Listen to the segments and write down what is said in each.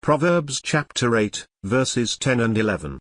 Proverbs chapter 8, verses 10 and 11.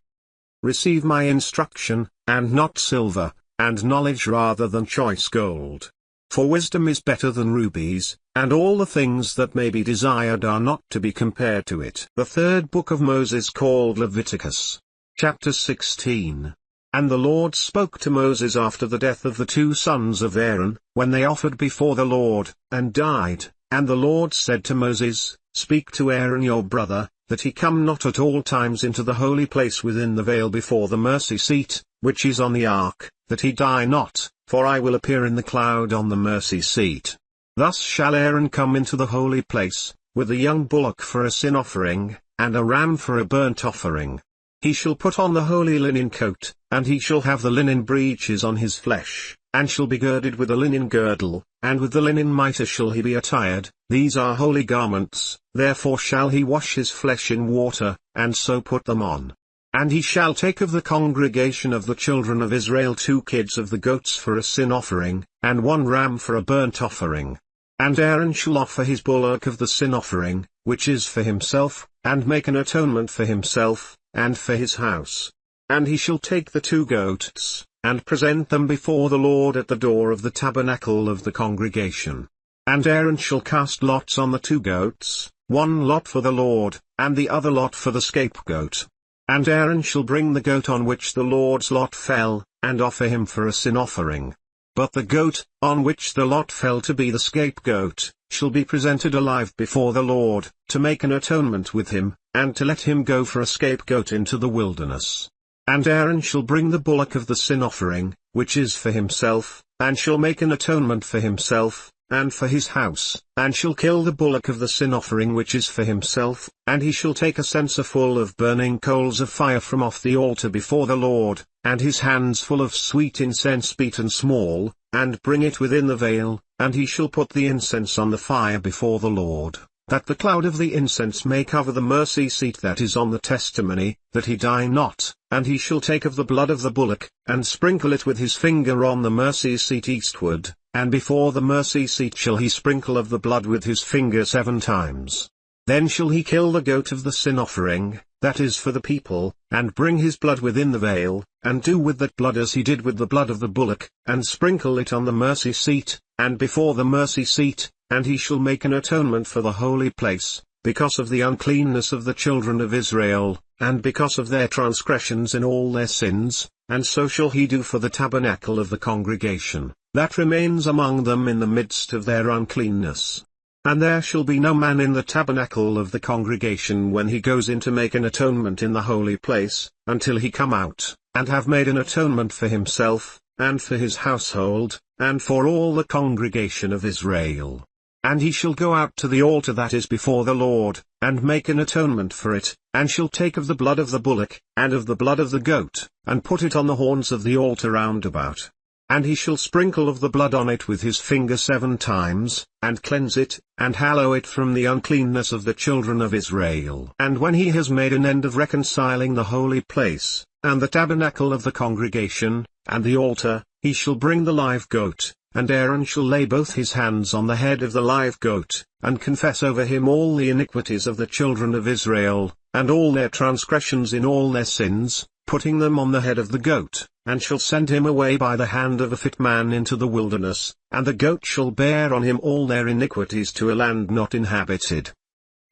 Receive my instruction, and not silver, and knowledge rather than choice gold. For wisdom is better than rubies, and all the things that may be desired are not to be compared to it. The third book of Moses called Leviticus. Chapter 16. And the Lord spoke to Moses after the death of the two sons of Aaron, when they offered before the Lord, and died. And the Lord said to Moses, Speak to Aaron your brother, that he come not at all times into the holy place within the veil before the mercy seat, which is on the ark, that he die not, for I will appear in the cloud on the mercy seat. Thus shall Aaron come into the holy place, with a young bullock for a sin offering, and a ram for a burnt offering. He shall put on the holy linen coat, and he shall have the linen breeches on his flesh, and shall be girded with a linen girdle, and with the linen mitre shall he be attired. These are holy garments, therefore shall he wash his flesh in water, and so put them on. And he shall take of the congregation of the children of Israel 2 kids of the goats for a sin offering, and 1 ram for a burnt offering. And Aaron shall offer his bullock of the sin offering, which is for himself, and make an atonement for himself, and for his house. And he shall take the 2 goats, and present them before the Lord at the door of the tabernacle of the congregation. And Aaron shall cast lots on the 2 goats, 1 lot for the Lord, and the other lot for the scapegoat. And Aaron shall bring the goat on which the Lord's lot fell, and offer him for a sin offering. But the goat, on which the lot fell to be the scapegoat, shall be presented alive before the Lord, to make an atonement with him, and to let him go for a scapegoat into the wilderness. And Aaron shall bring the bullock of the sin offering, which is for himself, and shall make an atonement for himself, and for his house, and shall kill the bullock of the sin offering which is for himself, and he shall take a censer full of burning coals of fire from off the altar before the Lord, and his hands full of sweet incense beaten small, and bring it within the veil, and he shall put the incense on the fire before the Lord, that the cloud of the incense may cover the mercy seat that is on the testimony, that he die not. And he shall take of the blood of the bullock, and sprinkle it with his finger on the mercy seat eastward, and before the mercy seat shall he sprinkle of the blood with his finger 7 times. Then shall he kill the goat of the sin offering, that is for the people, and bring his blood within the veil, and do with that blood as he did with the blood of the bullock, and sprinkle it on the mercy seat, and before the mercy seat, and he shall make an atonement for the holy place, because of the uncleanness of the children of Israel, and because of their transgressions in all their sins, and so shall he do for the tabernacle of the congregation, that remains among them in the midst of their uncleanness. And there shall be no man in the tabernacle of the congregation when he goes in to make an atonement in the holy place, until he come out, and have made an atonement for himself, and for his household, and for all the congregation of Israel. And he shall go out to the altar that is before the Lord, and make an atonement for it, and shall take of the blood of the bullock, and of the blood of the goat, and put it on the horns of the altar round about. And he shall sprinkle of the blood on it with his finger 7 times, and cleanse it, and hallow it from the uncleanness of the children of Israel. And when he has made an end of reconciling the holy place, and the tabernacle of the congregation, and the altar, he shall bring the live goat. And Aaron shall lay both his hands on the head of the live goat, and confess over him all the iniquities of the children of Israel, and all their transgressions in all their sins, putting them on the head of the goat, and shall send him away by the hand of a fit man into the wilderness, and the goat shall bear on him all their iniquities to a land not inhabited.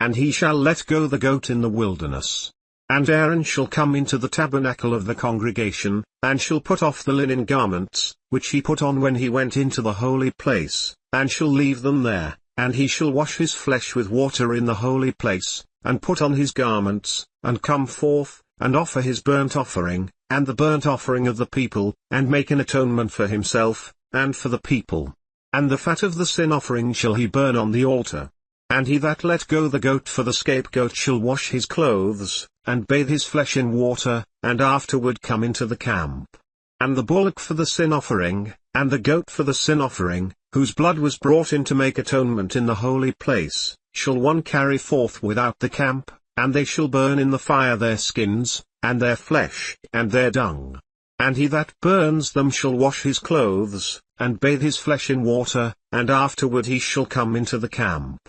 And he shall let go the goat in the wilderness. And Aaron shall come into the tabernacle of the congregation, and shall put off the linen garments, which he put on when he went into the holy place, and shall leave them there, and he shall wash his flesh with water in the holy place, and put on his garments, and come forth, and offer his burnt offering, and the burnt offering of the people, and make an atonement for himself, and for the people. And the fat of the sin offering shall he burn on the altar. And he that let go the goat for the scapegoat shall wash his clothes, and bathe his flesh in water, and afterward come into the camp. And the bullock for the sin offering, and the goat for the sin offering, whose blood was brought in to make atonement in the holy place, shall one carry forth without the camp, and they shall burn in the fire their skins, and their flesh, and their dung. And he that burns them shall wash his clothes, and bathe his flesh in water, and afterward he shall come into the camp.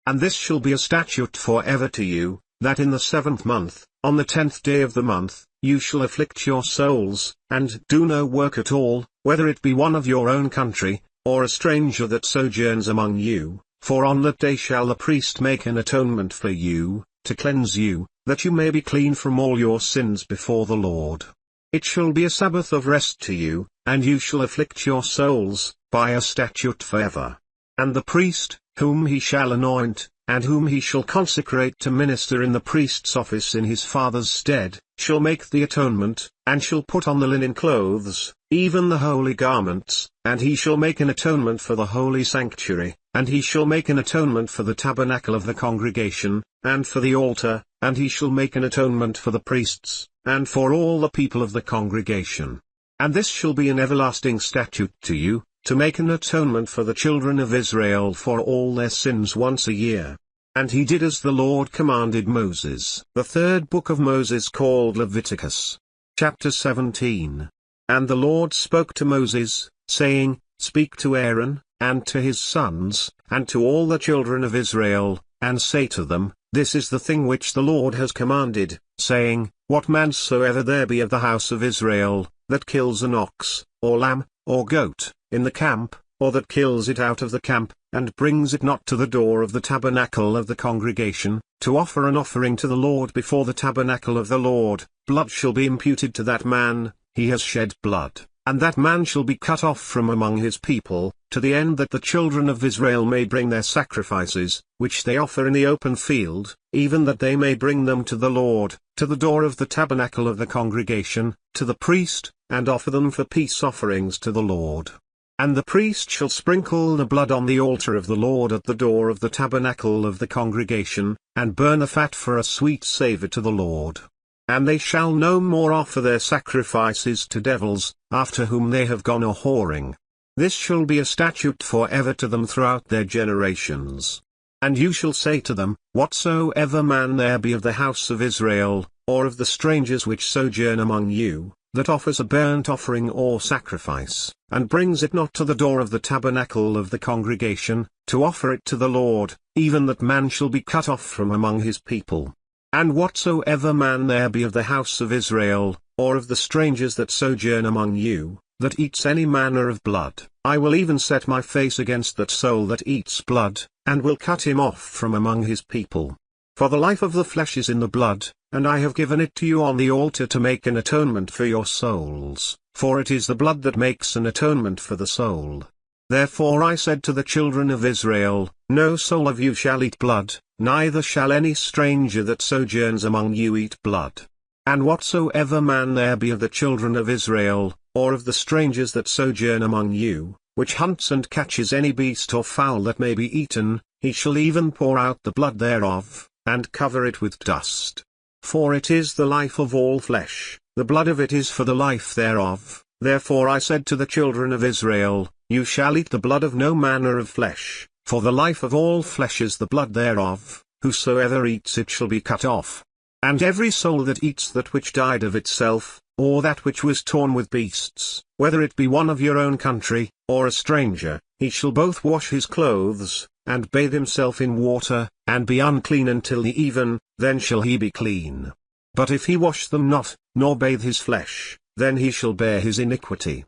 And this shall be a statute for ever to you, that in the 7th month, on the 10th day of the month, you shall afflict your souls, and do no work at all, whether it be one of your own country, or a stranger that sojourns among you, for on that day shall the priest make an atonement for you, to cleanse you, that you may be clean from all your sins before the Lord. It shall be a Sabbath of rest to you, and you shall afflict your souls, by a statute forever. And the priest, whom he shall anoint, and whom he shall consecrate to minister in the priest's office in his father's stead, shall make the atonement, and shall put on the linen clothes, even the holy garments, and he shall make an atonement for the holy sanctuary, and he shall make an atonement for the tabernacle of the congregation, and for the altar, and he shall make an atonement for the priests, and for all the people of the congregation. And this shall be an everlasting statute to you, to make an atonement for the children of Israel for all their sins once a year. And he did as the Lord commanded Moses. The 3rd book of Moses, called Leviticus. Chapter 17. And the Lord spoke to Moses, saying, Speak to Aaron, and to his sons, and to all the children of Israel, and say to them, This is the thing which the Lord has commanded, saying, What man soever there be of the house of Israel, that kills an ox, or lamb, or goat, in the camp, or that kills it out of the camp, and brings it not to the door of the tabernacle of the congregation, to offer an offering to the Lord before the tabernacle of the Lord, blood shall be imputed to that man, he has shed blood, and that man shall be cut off from among his people, to the end that the children of Israel may bring their sacrifices, which they offer in the open field, even that they may bring them to the Lord, to the door of the tabernacle of the congregation, to the priest, and offer them for peace offerings to the Lord. And the priest shall sprinkle the blood on the altar of the Lord at the door of the tabernacle of the congregation, and burn the fat for a sweet savour to the Lord. And they shall no more offer their sacrifices to devils, after whom they have gone a whoring. This shall be a statute for ever to them throughout their generations. And you shall say to them, Whatsoever man there be of the house of Israel, or of the strangers which sojourn among you, that offers a burnt offering or sacrifice, and brings it not to the door of the tabernacle of the congregation, to offer it to the Lord, even that man shall be cut off from among his people. And whatsoever man there be of the house of Israel, or of the strangers that sojourn among you, that eats any manner of blood, I will even set my face against that soul that eats blood, and will cut him off from among his people. For the life of the flesh is in the blood, and I have given it to you on the altar to make an atonement for your souls, for it is the blood that makes an atonement for the soul. Therefore I said to the children of Israel, No soul of you shall eat blood, neither shall any stranger that sojourns among you eat blood. And whatsoever man there be of the children of Israel, or of the strangers that sojourn among you, which hunts and catches any beast or fowl that may be eaten, he shall even pour out the blood thereof, and cover it with dust. For it is the life of all flesh, the blood of it is for the life thereof. Therefore I said to the children of Israel, You shall eat the blood of no manner of flesh, for the life of all flesh is the blood thereof, whosoever eats it shall be cut off. And every soul that eats that which died of itself, or that which was torn with beasts, whether it be one of your own country, or a stranger, he shall both wash his clothes, and bathe himself in water, and be unclean until the even, then shall he be clean. But if he wash them not, nor bathe his flesh, then he shall bear his iniquity.